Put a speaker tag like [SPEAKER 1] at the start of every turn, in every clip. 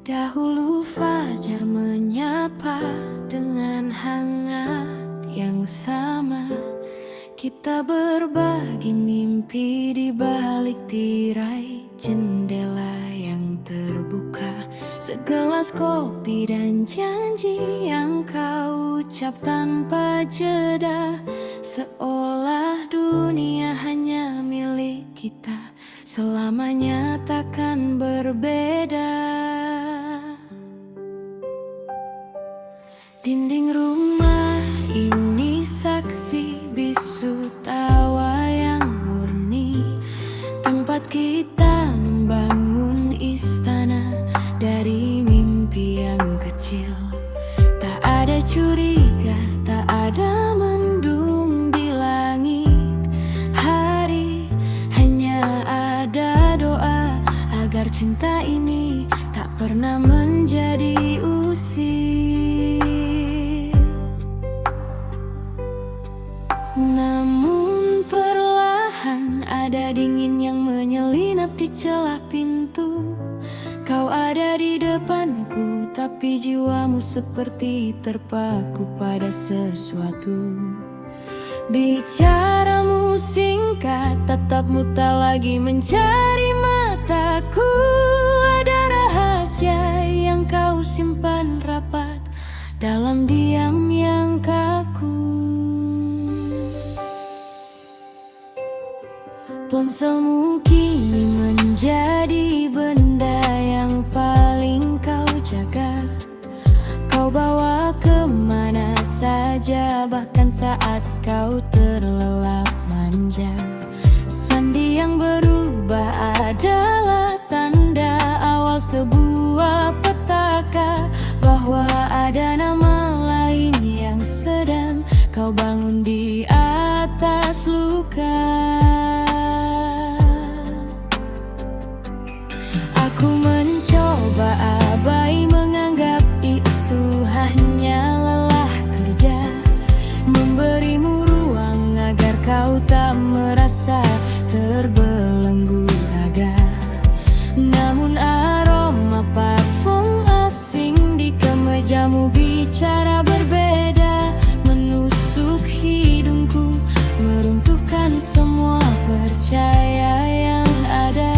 [SPEAKER 1] Dahulu fajar menyapa dengan hangat yang sama. Kita berbagi mimpi di balik tirai jendela yang terbuka. Segelas kopi dan janji yang kau ucap tanpa jeda, seolah dunia hanya milik kita, selamanya takkan berbeda. Dinding rumah ini saksi bisu tawa yang murni, tempat kita membangun istana dari mimpi yang kecil. Tak ada curiga, tak ada mendung di langit hari, hanya ada doa agar cinta ini tak pernah menjadi usir. Namun perlahan ada dingin yang menyelinap di celah pintu. Kau ada di depanku, tapi jiwamu seperti terpaku pada sesuatu. Bicaramu singkat, tatapmu tak lagi mencari mataku. Ada rahasia yang kau simpan rapat dalam diam yang kaku. Ponselmu kini menjadi benda yang paling kau jaga. Kau bawa kemana saja, bahkan saat kau terlelap manja. Sandi yang berubah adalah tanda awal sebuah petaka, bahwa ada nama lain yang sedang kau bangun di atas luka. Aku mencoba abai, menganggap itu hanya lelah kerja, memberimu ruang agar kau tak merasa terbelenggu raga. Namun aroma parfum asing di kemejamu bicara berbeda, menusuk hidungku, meruntuhkan semua percaya yang ada.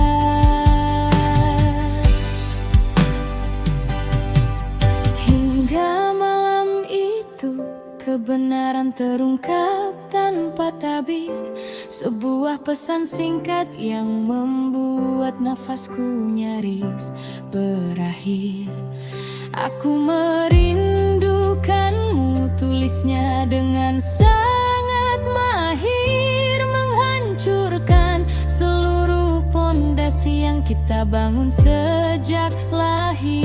[SPEAKER 1] Kebenaran terungkap tanpa tabir, sebuah pesan singkat yang membuat nafasku nyaris berakhir. Aku merindukanmu, tulisnya dengan sangat mahir, menghancurkan seluruh pondasi yang kita bangun sejak lahir.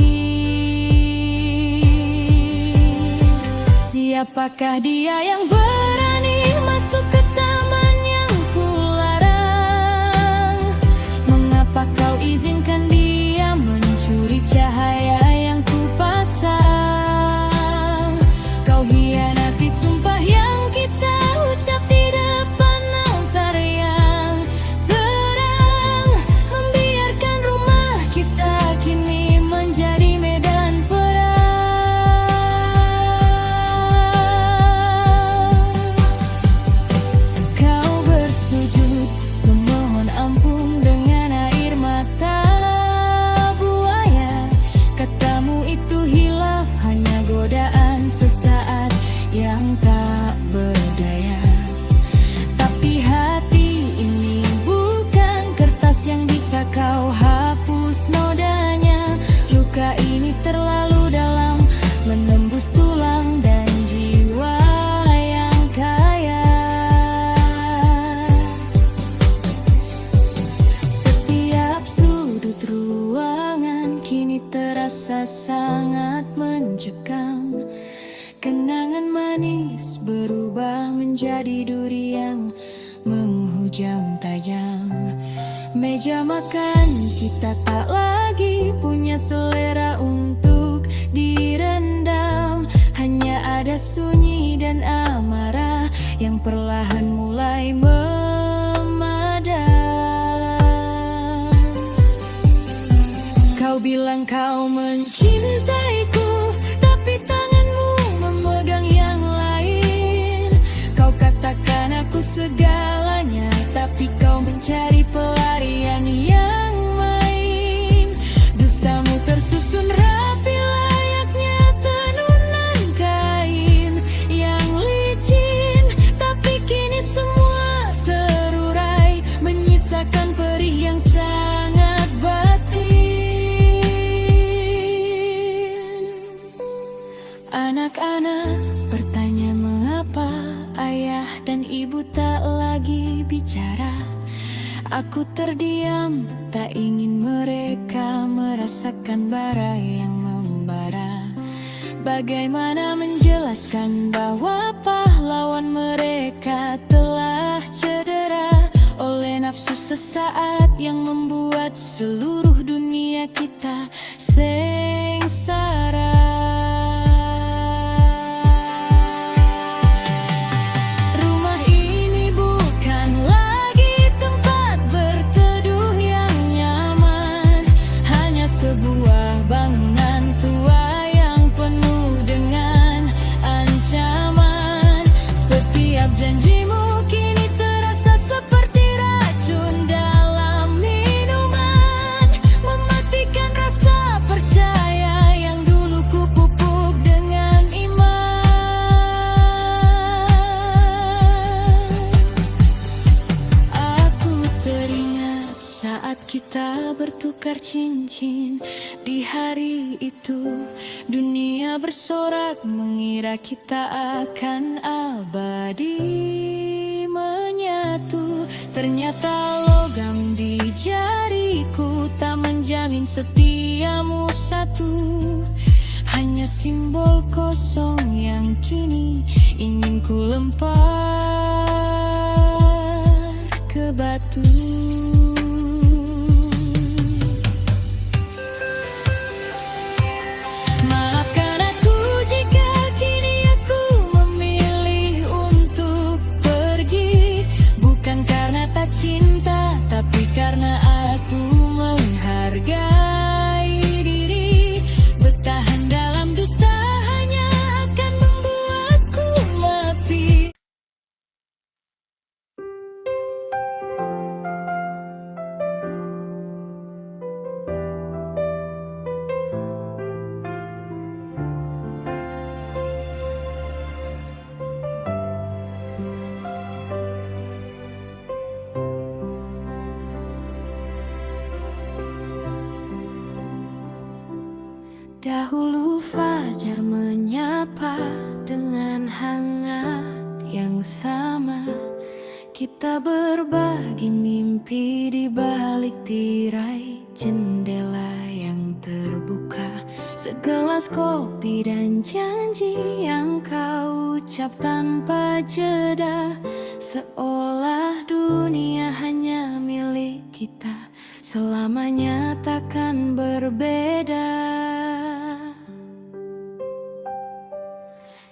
[SPEAKER 1] Siapakah dia yang berani masuk ke taman yang kularang? Mengapa kau izinkan dia mencuri cahaya yang kupasang? Kau hianati sumpah yang kita ucap di depan altar yang terang, membiarkan rumah kita kini menjadi medan perang. Sesaat yang tak berdaya, tapi hati ini bukan kertas yang bisa kau hapus nodanya. Luka ini terlalu dalam, menembus tulang dan jiwa yang kaya. Setiap sudut ruangan kini terasa sangat mencekam. Kenangan manis berubah menjadi duri yang menghujam tajam. Meja makan kita tak lagi punya selera untuk direndam. Hanya ada sunyi dan amarah yang perlahan mulai memadam. Kau bilang kau mencintaiku, tapi tanganmu memegang yang lain. Kau katakan aku segalanya, tapi kau mencari pelarian yang main. Dustamu tersusun rapi layaknya tenunan kain yang licin, tapi kini semua terurai, menyisakan perih yang sangat batin. Anak-anak bertanya mengapa ayah dan ibu tak lagi bicara. Aku terdiam, tak ingin mereka merasakan bara yang membara. Bagaimana menjelaskan bahwa pahlawan mereka telah cedera oleh nafsu sesaat yang membuat seluruh dunia kita sengsara. Sebuah bangunan tua yang penuh dengan ancaman. Setiap janjimu kini terasa seperti racun dalam minuman, mematikan rasa percaya yang dulu ku pupuk dengan iman. Aku teringat saat kita bertukar cincin. Di hari itu dunia bersorak mengira kita akan abadi menyatu. Ternyata logam di jariku tak menjamin setiamu satu. Hanya simbol kosong yang kini ingin ku lempar ke batu. Cinta, tapi karena aku menghargai diri. Bertahan dalam dusta hanya akan membuatku mati. Dahulu fajar menyapa dengan hangat yang sama. Kita berbagi mimpi di balik tirai jendela yang terbuka. Segelas kopi dan janji yang kau ucap tanpa jeda, seolah dunia hanya milik kita, selamanya takkan berbeda.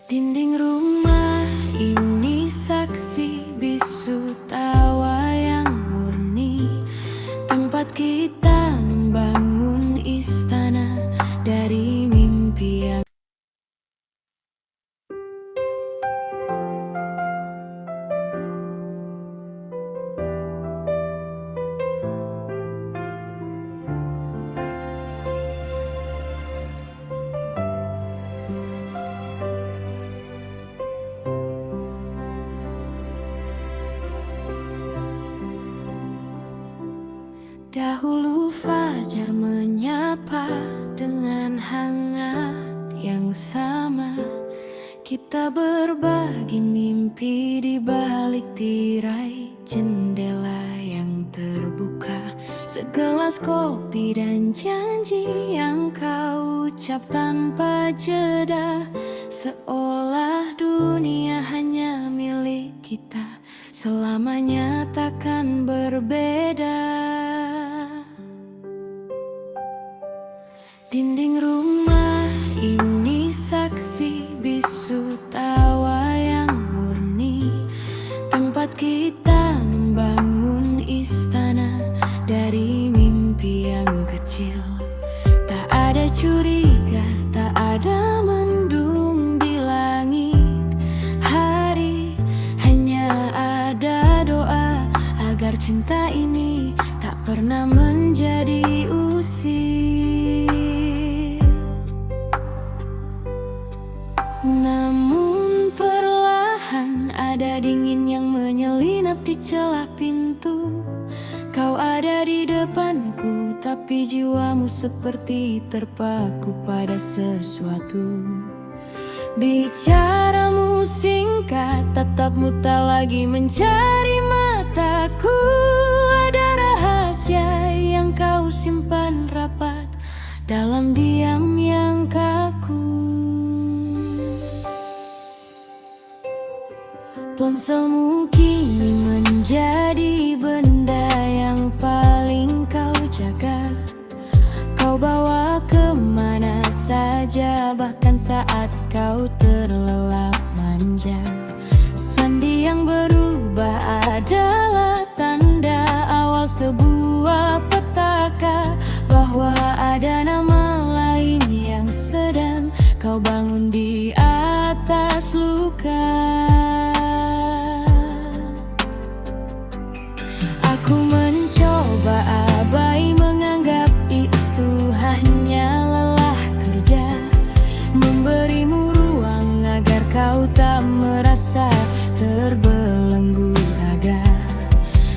[SPEAKER 1] Dinding rumah ini saksi bisu tawa yang murni, tempat kita membangun istana dari mimpi yang dahulu fajar menyapa dengan hangat yang sama. Kita berbagi mimpi di balik tirai jendela yang terbuka. Segelas kopi dan janji yang kau ucap tanpa jeda, seolah dunia hanya milik kita, selamanya takkan berbeda. Dinding rumah ini saksi bisu tawa yang murni, tempat kita membangun istana dari mimpi yang kecil. Ada dingin yang menyelinap di celah pintu. Kau ada di depanku, tapi jiwamu seperti terpaku pada sesuatu. Bicaramu singkat, tatapmu tak lagi mencari mataku. Ada rahasia yang kau simpan rapat dalam diam yang kaku. Ponselmu kini menjadi benda yang paling kau jaga. Kau bawa kemana saja, bahkan saat kau terlelap manja. Sandi yang berubah adalah tanda awal sebuah petaka, bahwa ada nama lain yang sedang kau bangun di atas luka. Aku mencoba abai, menganggap itu hanya lelah kerja, memberimu ruang agar kau tak merasa terbelenggu raga.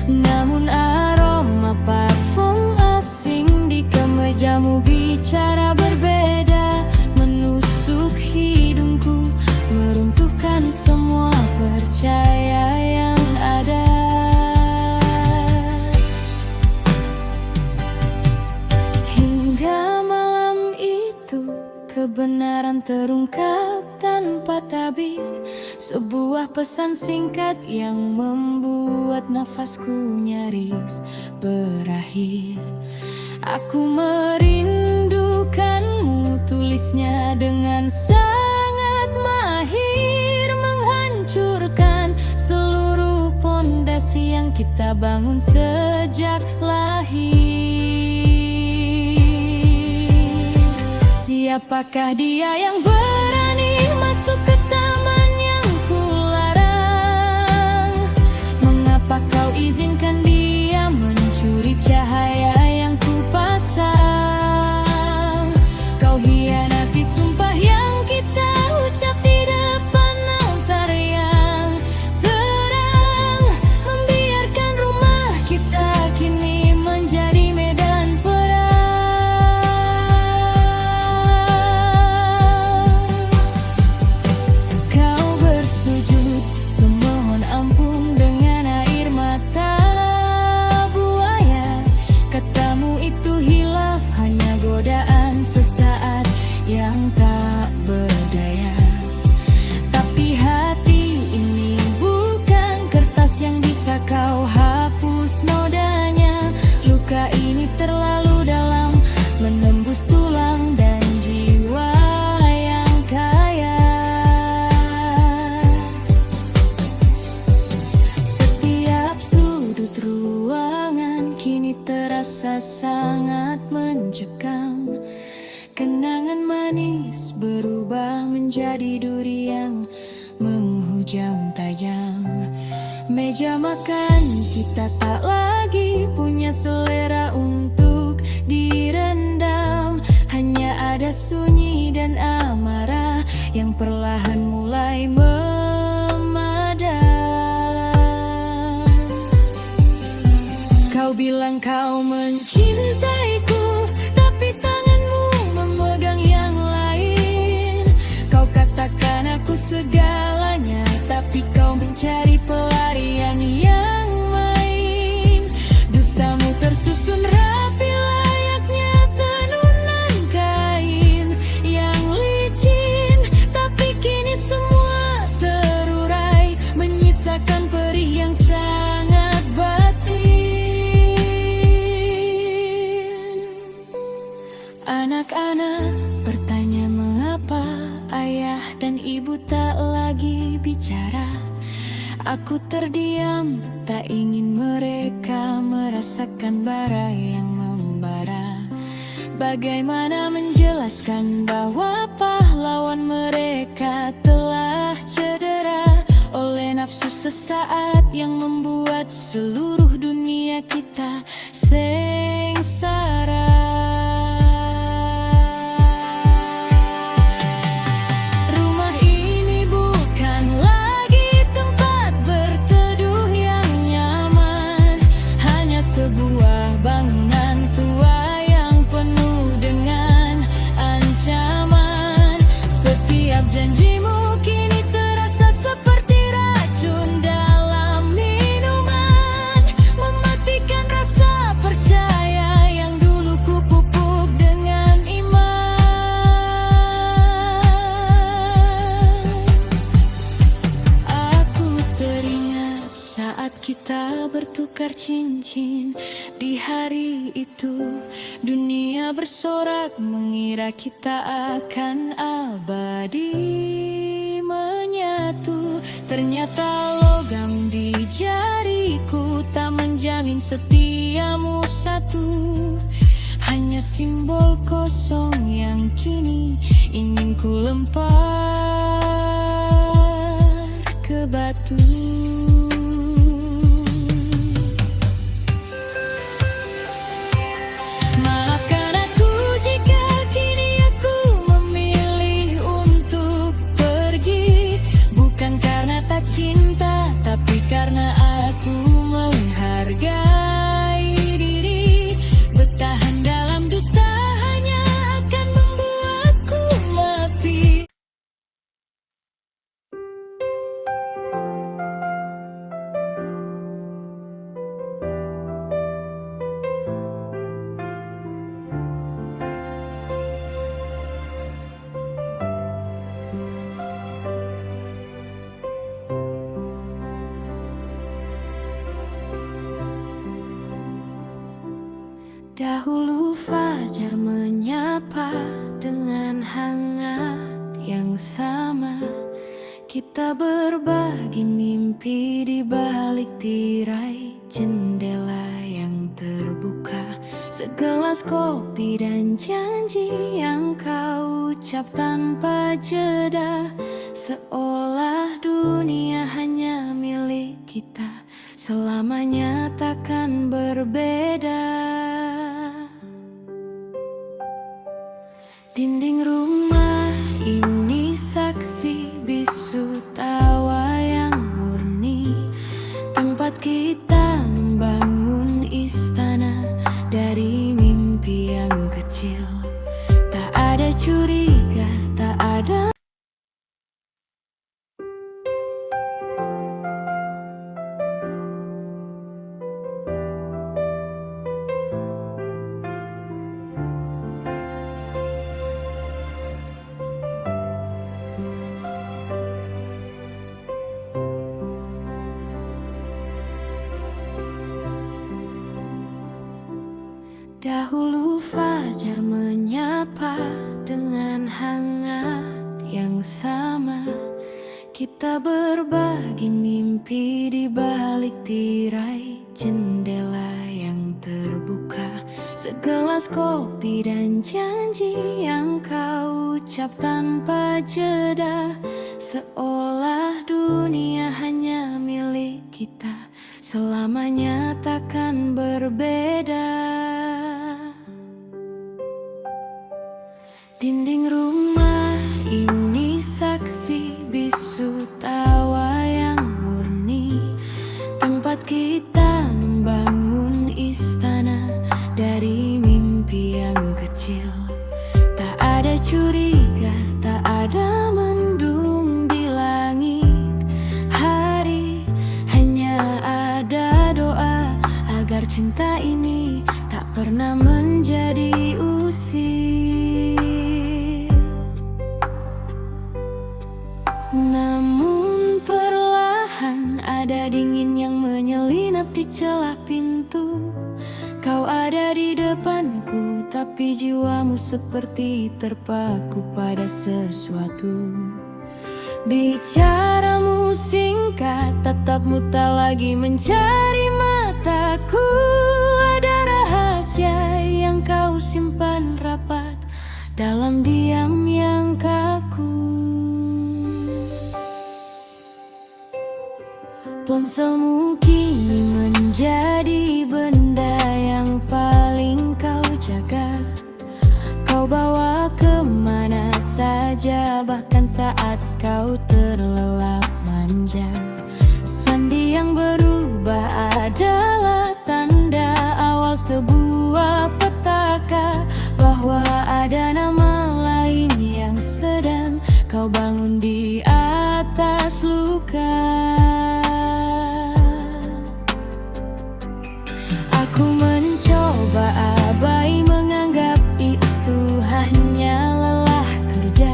[SPEAKER 1] Namun aroma parfum asing di kemejamu bicara berbeda, menusuk hidungku, meruntuhkan semua percaya yang ada. Kebenaran terungkap tanpa tabir, sebuah pesan singkat yang membuat nafasku nyaris berakhir. Aku merindukanmu, tulisnya dengan sangat mahir, menghancurkan seluruh pondasi yang kita bangun sejak lahir. Siapakah dia yang berani masuk ke taman yang kularang? Mengapa kau izinkan dia mencuri cahaya yang kupasang? Kau hianati sumpah yang kita ucap di depan altar yang terang, membiarkan rumah kita kini menjadi medan perang. Sesaat yang tak berdaya, tapi hati ini bukan kertas yang bisa kau hapus nodanya. Luka ini terlalu dalam, menembus tulang dan jiwa yang kaya. Setiap sudut ruangan kini terasa sangat mencekam. Kenangan manis berubah menjadi duri yang menghujam tajam. Meja makan kita tak lagi punya selera untuk direndam. Hanya ada sunyi dan amarah yang perlahan mulai memadam. Kau bilang kau mencintaiku, tapi aku segalanya, tapi kau mencari pelarian yang main. Dustamu tersusun rapi layaknya tenunan kain yang licin, tapi kini semua terurai, menyisakan perih yang sangat batin. Anak-anak bertanya mengapa ayah dan ibu tak lagi bicara. Aku terdiam, tak ingin mereka merasakan bara yang membara. Bagaimana menjelaskan bahwa pahlawan mereka telah cedera oleh nafsu sesaat yang membuat seluruh dunia kita sengsara. Rumah ini bukan lagi tempat kita bertukar cincin. Di hari itu dunia bersorak mengira kita akan abadi menyatu. Ternyata logam di jariku tak menjamin setiamu satu. Hanya simbol kosong yang kini ingin ku lempar ke batu. Maafkan aku jika kini aku memilih untuk pergi. Bukan karena tak cinta, tapi karena aku menghargai diri. Bertahan dalam dusta hanya akan membuatku mati. Dahulu fajar menyapa dengan hangat yang sama. Kita berbagi mimpi di balik tirai jendela yang terbuka. Segelas kopi dan janji yang kau ucap tanpa jeda. Seolah dunia hanya milik kita, selamanya takkan berbeda. Dinding rumah ini saksi bisu tawa yang murni. Tempat kita membangun istana dari mimpi yang kecil. Tak ada curiga, tak ada. Dahulu fajar menyapa dengan hangat yang sama. Kita berbagi mimpi di balik tirai jendela yang terbuka. Segelas kopi dan janji yang kau ucap tanpa jeda. Seolah dunia hanya milik kita, selamanya takkan berbeda. Dinding rumah ini saksi bisu tawa yang murni. Tempat kita membangun istana dari mimpi yang kecil. Tak ada curiga, tak ada mendung di langit. Hari hanya ada doa agar cinta ini tak pernah menjadi usir. Namun perlahan ada dingin yang menyelinap di celah pintu. Kau ada di depanku, tapi jiwamu seperti terpaku pada sesuatu. Bicaramu singkat, tatapmu tak lagi mencari mataku. Ada rahasia yang kau simpan rapat dalam diam yang kaku. Ponselmu kini menjadi benda yang paling kau jaga. Kau bawa kemana saja, bahkan saat kau terlelap manja. Sandi yang berubah adalah tanda awal sebuah petaka, bahwa ada nama lain yang sedang kau bangun di atas luka. Aku mencoba abai, menganggap itu hanya lelah kerja,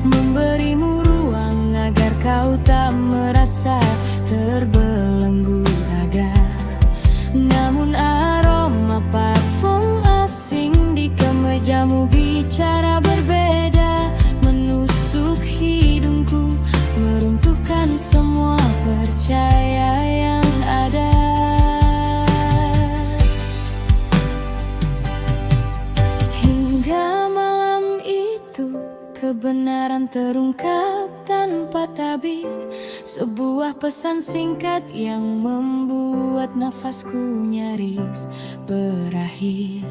[SPEAKER 1] memberimu ruang agar kau tak merasa terbelenggu. terungkap tanpa tabir, sebuah pesan singkat yang membuat nafasku nyaris berakhir.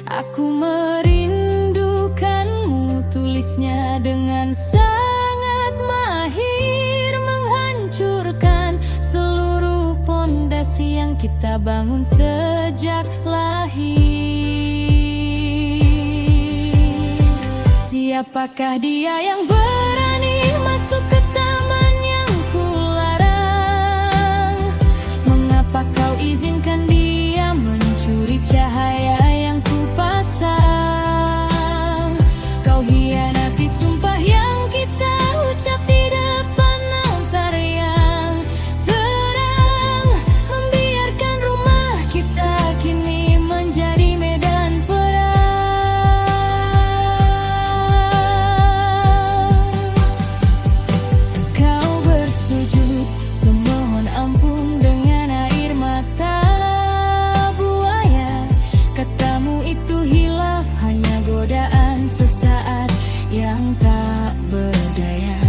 [SPEAKER 1] Aku merindukanmu, tulisnya dengan sangat mahir, menghancurkan seluruh pondasi yang kita bangun sejak lahir. Siapakah dia yang berani masuk ke taman yang kularang? Mengapa kau izinkan dia mencuri cahaya yang kupasang? Kau hianati sumpah yang kita ucap di depan altar yang terang, membiarkan rumah kita kini menjadi medan perang. Kau bersujud memohon ampun dengan air mata buaya. Katamu itu hilaf, hanya godaan sesaat yang tak berdaya.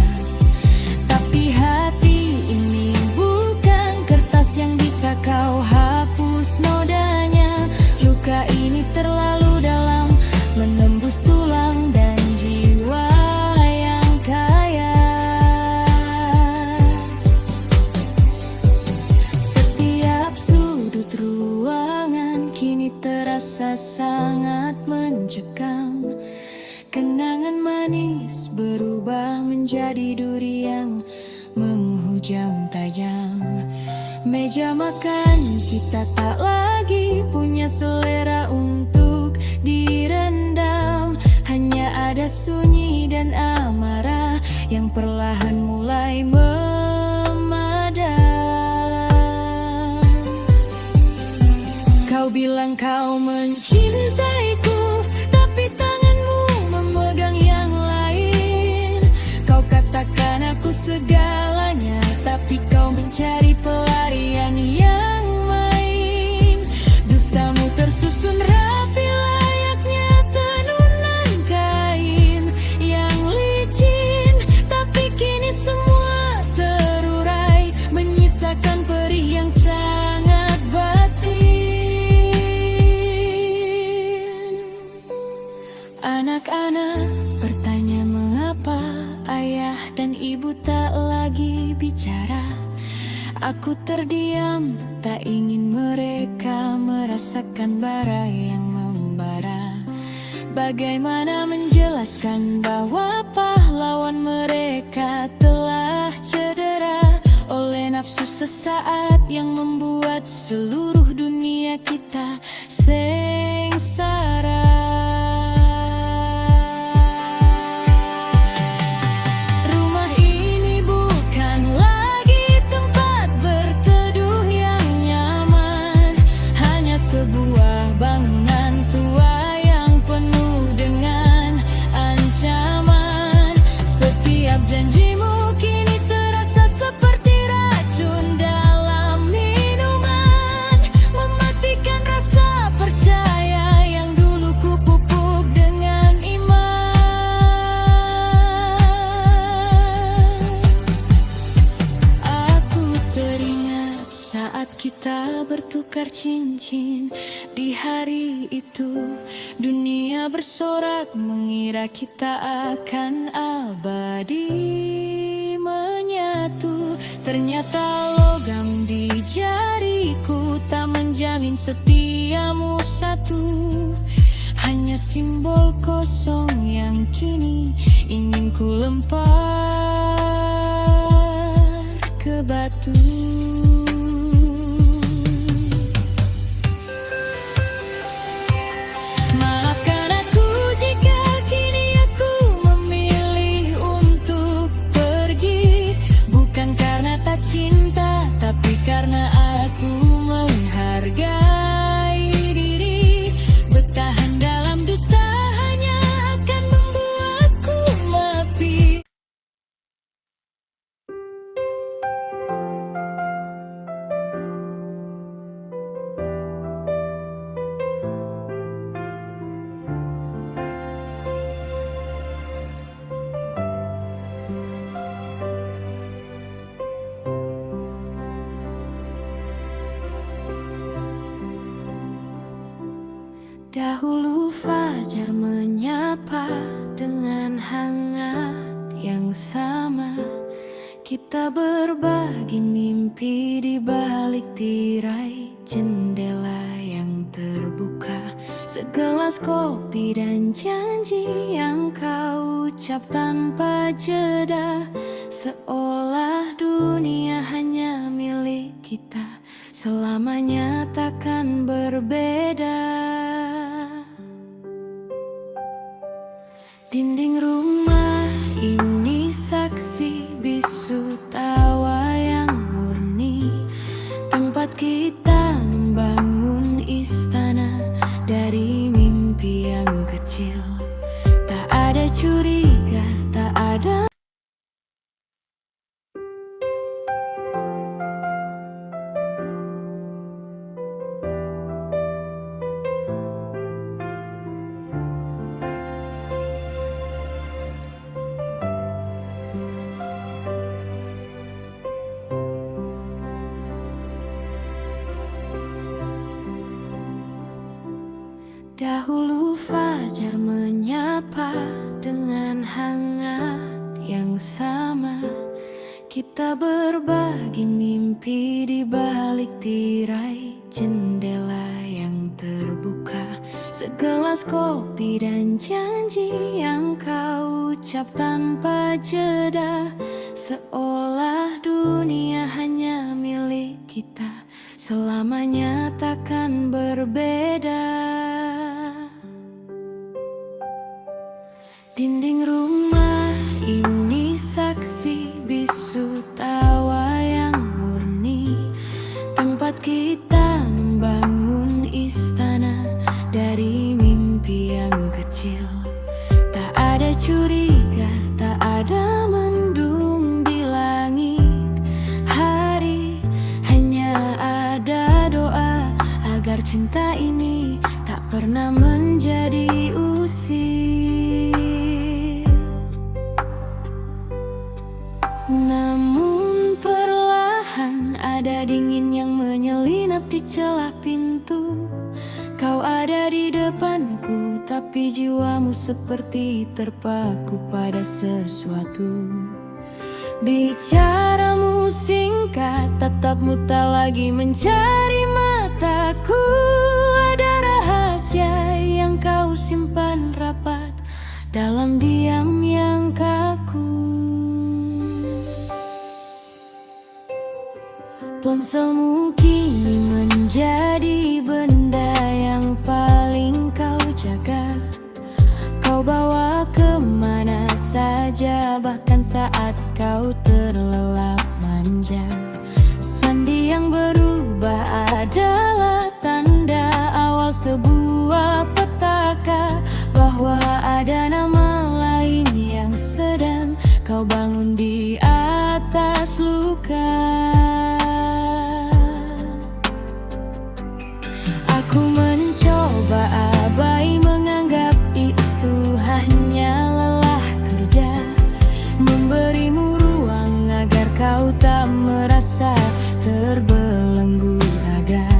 [SPEAKER 1] Tapi hati ini bukan kertas yang bisa kau hapus nodanya. Luka ini terlalu dalam, menembus tulang dan jiwa yang kaya. Setiap sudut ruangan kini terasa sangat mencekam. Kenangan manis berubah menjadi duri yang menghujam tajam. Meja makan kita tak lagi punya selera untuk direndam. Hanya ada sunyi dan amarah yang perlahan mulai memadam. Kau bilang kau mencintaiku, tapi tanganmu memegang yang lain. Kau katakan aku segalanya, tapi kau mencari pelarian yang main. Dustamu tersusun rapi layaknya tenunan kain yang licin, tapi kini semua terurai, menyisakan perih yang sangat batin. Anak-anak bertanya mengapa ayah dan ibu tak lagi bicara. Aku terdiam, tak ingin mereka merasakan bara yang membara. Bagaimana menjelaskan bahwa pahlawan mereka telah cedera oleh nafsu sesaat yang membuat seluruh dunia kita sengsara. Rumah ini bukan lagi tempat berteduh yang nyaman, hanya sebuah bangunan tua yang penuh dengan ancaman. Setiap janjimu kini terasa seperti racun dalam minuman, mematikan rasa percaya yang dulu kupupuk dengan iman. Aku teringat saat kita bertukar cincin. Di hari itu dunia bersorak mengira kita akan abadi menyatu. Ternyata logam di jariku tak menjamin setiamu satu. Hanya simbol kosong yang kini ingin ku lempar ke batu. Maafkan aku jika kini aku memilih untuk pergi, bukan karena tak cinta, tapi karena aku menghargai diri. Bertahan dalam dusta hanya akan membuatku mati. Dahulu fajar menyapa dengan hangat yang sama. Kita berbagi mimpi di balik tirai jendela yang terbuka. Segelas kopi dan janji yang kau ucap tanpa jeda. Seolah dunia hanya milik kita, selamanya takkan berbeda. Dinding rumah ini saksi bisu tawa yang murni, tempat kita membangun istana dari mimpi yang kecil. Tak ada curiga, tak ada. Dahulu fajar menyapa dengan hangat yang sama. Kita berbagi mimpi di balik tirai jendela yang terbuka. Segelas kopi dan janji yang kau ucap tanpa jeda. Seolah dunia hanya milik kita, selamanya takkan berbeda. Dinding rumah ini saksi bisu tawa yang murni, tempat kita membangun istana dari mimpi yang kecil. Tak ada curiga, tak ada mendung di langit hari. Hanya ada doa agar cinta ini tak pernah menjadi usir. Namun perlahan ada dingin yang menyelinap di celah pintu. Kau ada di depanku, tapi jiwamu seperti terpaku pada sesuatu. Bicaramu singkat, tatapmu tak lagi mencari mataku. Ada rahasia yang kau simpan rapat dalam diam yang kaku. Ponselmu kini menjadi benda yang paling kau jaga. Kau bawa kemana saja, bahkan saat kau terlelap manja. Sandi yang berubah adalah tanda awal sebuah petaka, bahwa ada nama lain yang sedang kau bangun di atas luka. Aku mencoba abai, menganggap itu hanya lelah kerja, memberimu ruang agar kau tak merasa terbelenggu raga.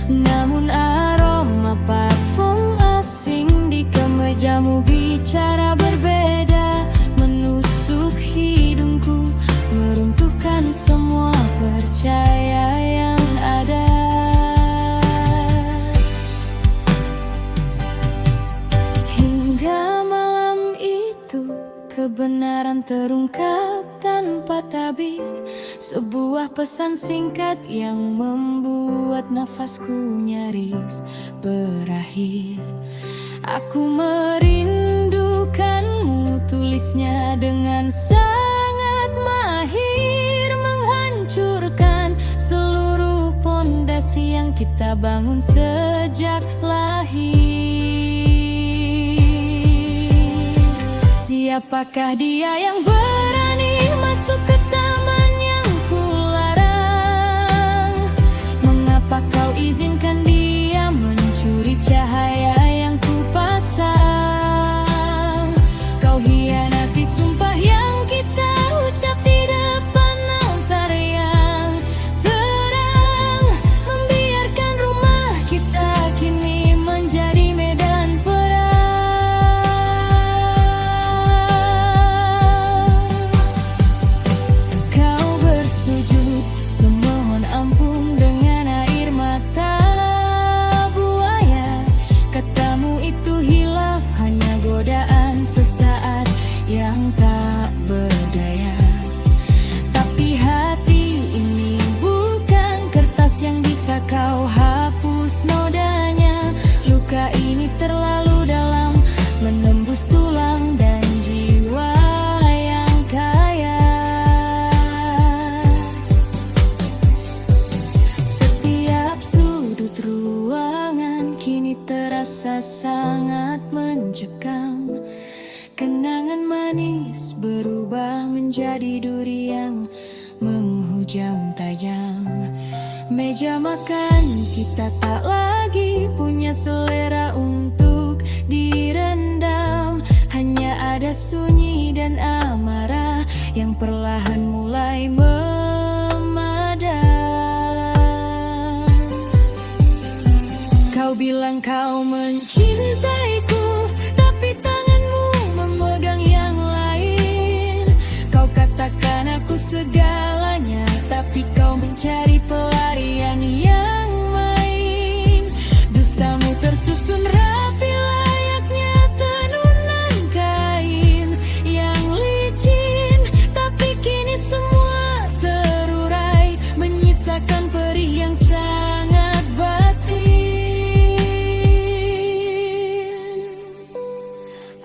[SPEAKER 1] Namun aroma parfum asing di kemejamu bicara berbeda, menusuk hidungku, meruntuhkan semua percaya yang ada. Kebenaran terungkap tanpa tabir, sebuah pesan singkat yang membuat nafasku nyaris berakhir. Aku merindukanmu, tulisnya dengan sangat mahir, menghancurkan seluruh pondasi yang kita bangun sejak lahir. Siapakah dia yang berani masuk ke taman yang kularang? Mengapa kau izinkan dia mencuri cahaya yang kupasang? Kau hianati sumpah yang kita ucap di depan altar yang terang, membiarkan rumah kita kini menjadi terasa sangat mencekam. Kenangan manis berubah menjadi duri yang menghujam tajam. Meja makan kita tak lagi punya selera untuk direndam. Hanya ada sunyi dan amarah yang perlahan mulai memadam. Kau bilang kau mencintaiku, tapi tanganmu memegang yang lain. Kau katakan aku segalanya, tapi kau mencari pelarian yang main. Dustamu tersusun rapi layaknya tenunan kain yang licin, tapi kini semua terurai, menyisakan perih yang sangat batin.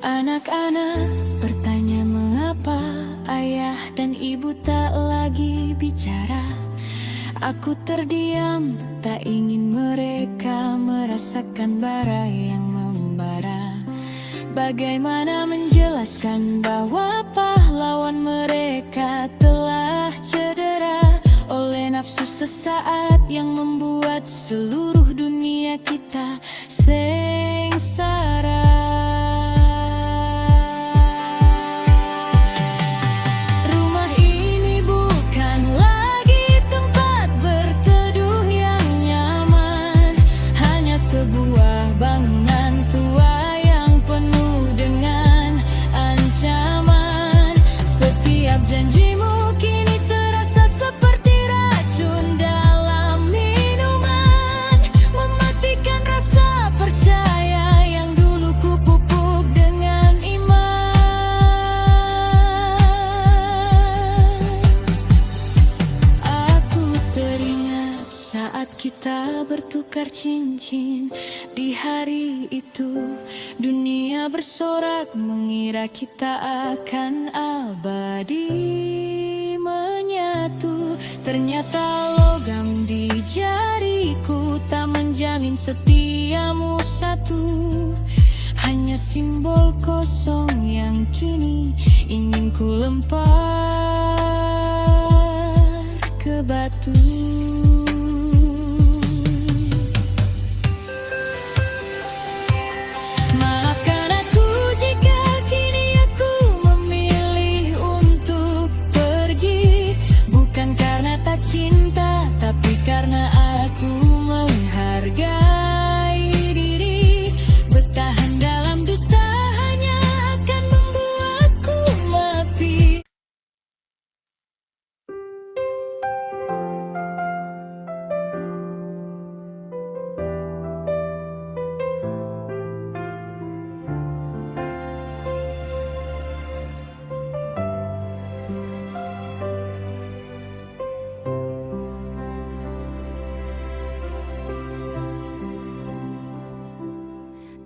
[SPEAKER 1] Anak-anak bertanya mengapa ayah dan ibu tak lagi bicara. Aku terdiam, tak ingin mereka merasakan bara yang membara. Bagaimana menjelaskan bahwa pahlawan mereka telah cedera oleh nafsu sesaat yang membuat seluruh dunia kita sengsara. Sebuah bangunan tua yang penuh dengan ancaman. Setiap janjimu kini terasa seperti racun dalam minuman, mematikan rasa percaya yang dulu ku pupuk dengan iman. Aku teringat saat kita bertukar cincin. Di hari itu dunia bersorak mengira kita akan abadi menyatu. Ternyata logam di jariku tak menjamin setiamu satu. Hanya simbol kosong yang kini ingin ku lempar ke batu. Cinta, tapi karena aku menghargai diri. Bertahan dalam dusta hanya akan membuatku mati.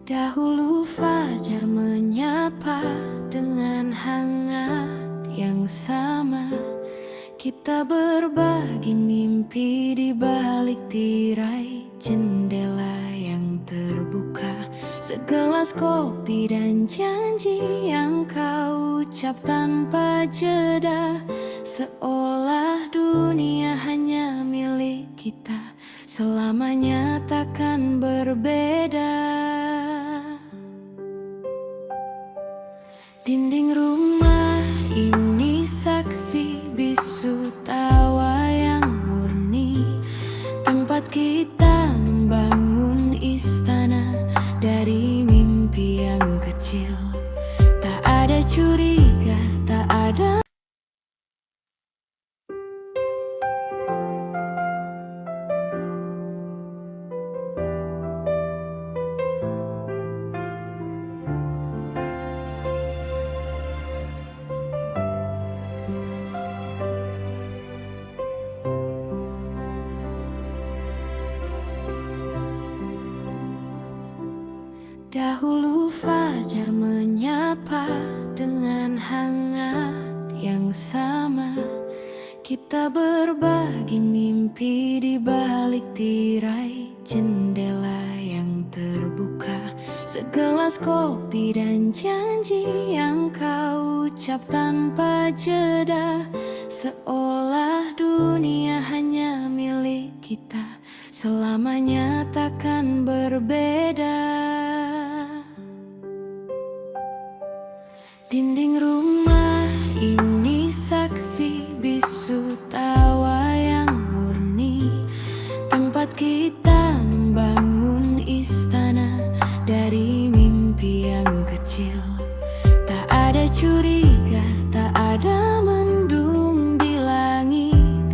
[SPEAKER 1] Dahulu fajar menyapa dengan hangat yang sama. Kita berbagi mimpi di balik tirai jendela yang terbuka. Segelas kopi dan janji yang kau ucap tanpa jeda. Seolah dunia hanya milik kita, selamanya takkan berbeda. Dinding rumah ini saksi bisu tawa yang murni. Tempat kita membangun istana dari mimpi yang kecil. Tak ada curiga, tak ada. Dahulu fajar menyapa dengan hangat yang sama. Kita berbagi mimpi di balik tirai jendela yang terbuka. segelas kopi dan janji yang kau ucap tanpa jeda, seolah dunia hanya milik kita, selamanya takkan berbeda. Dinding rumah ini saksi bisu tawa yang murni, tempat kita membangun istana dari mimpi yang kecil. Tak ada curiga, tak ada mendung di langit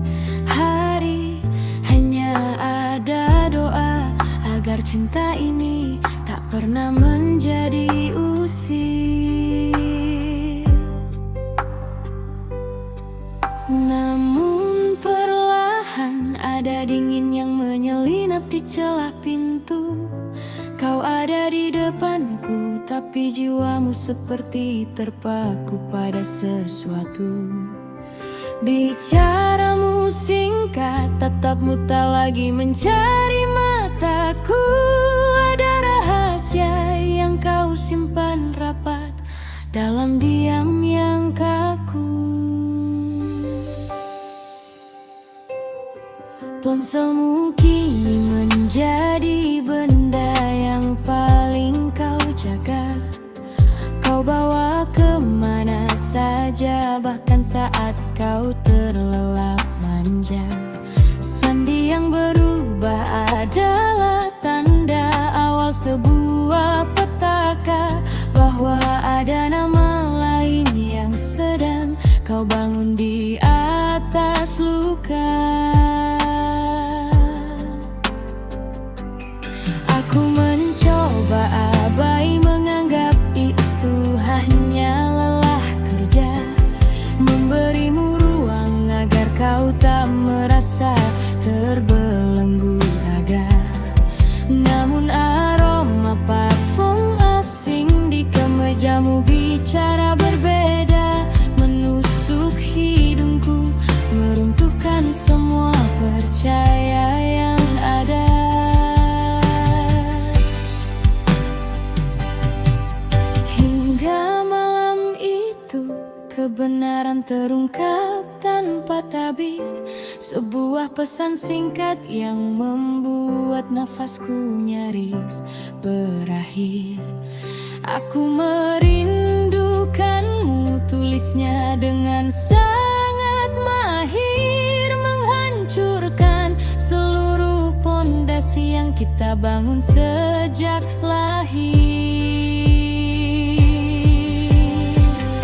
[SPEAKER 1] hari, hanya ada doa agar cinta ini tak pernah menjadi usir. Namun perlahan ada dingin yang menyelinap di celah pintu. Kau ada di depanku, tapi jiwamu seperti terpaku pada sesuatu. Bicaramu singkat, tatapmu tak lagi mencari mataku. Ada rahasia yang kau simpan rapat dalam diam yang kaku. Ponselmu kini menjadi benda yang paling kau jaga. Kau bawa kemana saja, bahkan saat kau terlelap manja. Sandi yang berubah adalah tanda awal sebuah petaka, bahwa ada nama lain yang sedang kau bangun di atas luka. Aku mencoba abai, menganggap itu hanya lelah kerja, memberimu ruang agar kau tak merasa terbelenggu raga. Namun aroma parfum asing di kemejamu bicara berbeda, menusuk hidungku, meruntuhkan semua percaya yang ada. Kebenaran terungkap tanpa tabir, sebuah pesan singkat yang membuat nafasku nyaris berakhir. Aku merindukanmu, tulisnya dengan sangat mahir, menghancurkan seluruh pondasi yang kita bangun sejak lahir.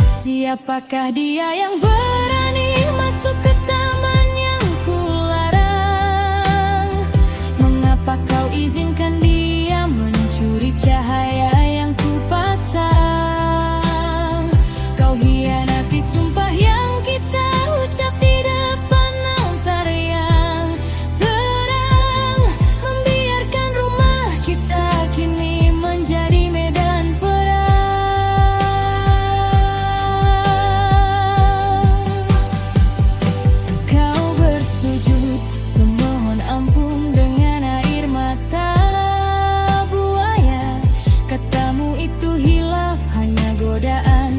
[SPEAKER 1] Siapakah dia yang berani masuk ke taman yang kularang? Mengapa kau izinkan dia mencuri cahaya yang kupasang? Kau hianati sumpah yang kita ucap di depan altar yang terang, membiarkan rumah kita kini menjadi medan perang.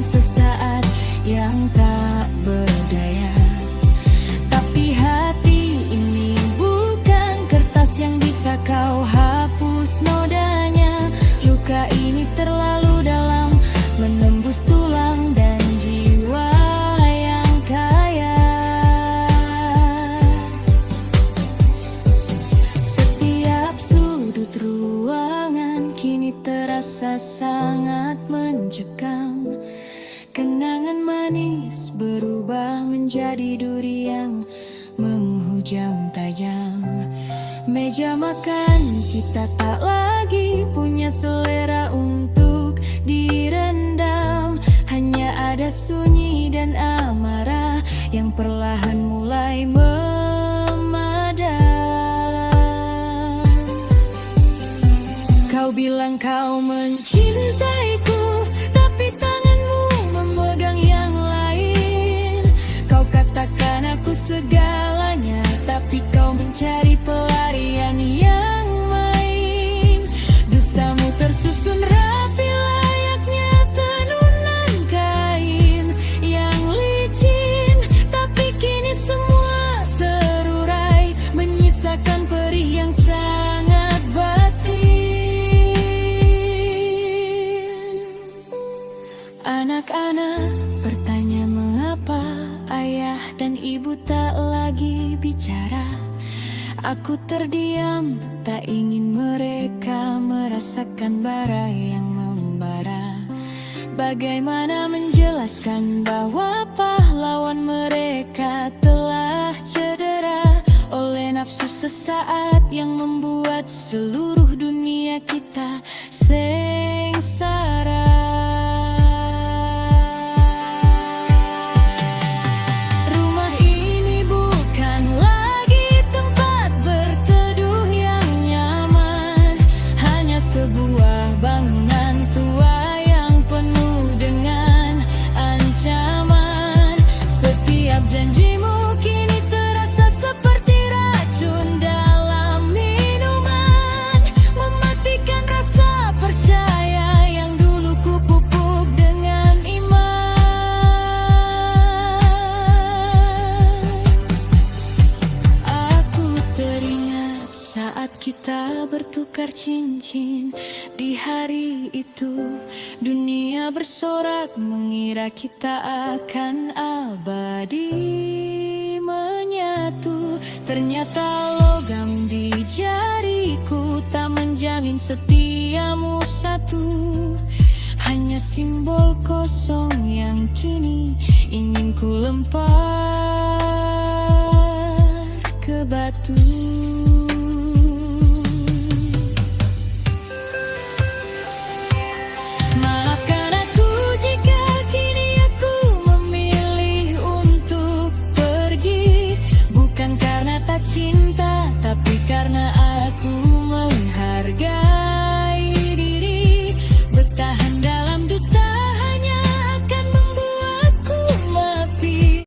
[SPEAKER 1] Sesaat yang tak berdaya, tapi hati ini bukan kertas yang bisa kau hapus nodanya. Luka ini terlalu dalam, menembus tulang dan jiwa yang kaya. Setiap sudut ruangan kini terasa sangat mencekam. Kenangan manis berubah menjadi duri yang menghujam tajam. Meja makan kita tak lagi punya selera untuk direndam. Hanya ada sunyi dan amarah yang perlahan mulai memadam. Kau bilang kau mencintaiku, tapi aku segalanya, tapi kau mencari pelarian yang main. Dustamu tersusun rapi Aku terdiam, tak ingin mereka merasakan bara yang membara. Bagaimana menjelaskan bahwa pahlawan mereka telah cedera oleh nafsu sesaat yang membuat seluruh dunia kita sengsara. Rumah ini bukan lagi tempat berteduh yang nyaman, hanya sebuah bangunan tua yang penuh dengan ancaman. Setiap janjimu kini terasa seperti racun dalam minuman, mematikan rasa percaya yang dulu kupupuk dengan iman. Aku teringat saat kita bertukar cincin. Di hari itu dunia bersorak mengira kita akan abadi menyatu. Ternyata logam di jariku tak menjamin setiamu satu, hanya simbol kosong yang kini ingin ku lempar ke batu. Maafkan aku jika kini aku memilih untuk pergi, bukan karena tak cinta, tapi karena aku menghargai diri. Bertahan dalam dusta hanya akan membuatku mati.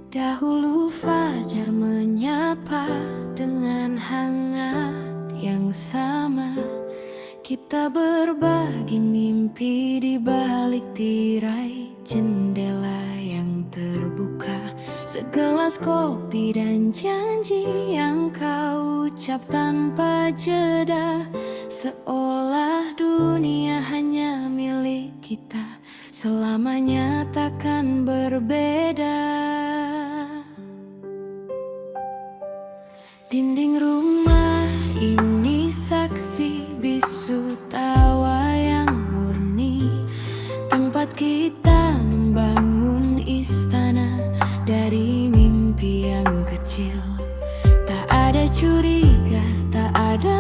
[SPEAKER 1] Dahulu fajar menyapa dengan hangat yang sama. Kita berbagi mimpi di balik tirai jendela yang terbuka. Segelas kopi dan janji yang kau ucap tanpa jeda, seolah dunia hanya milik kita, selamanya takkan berbeda. Dinding rumah ini saksi bisu tawa yang murni, tempat kita membangun istana dari mimpi yang kecil. Tak ada curiga, tak ada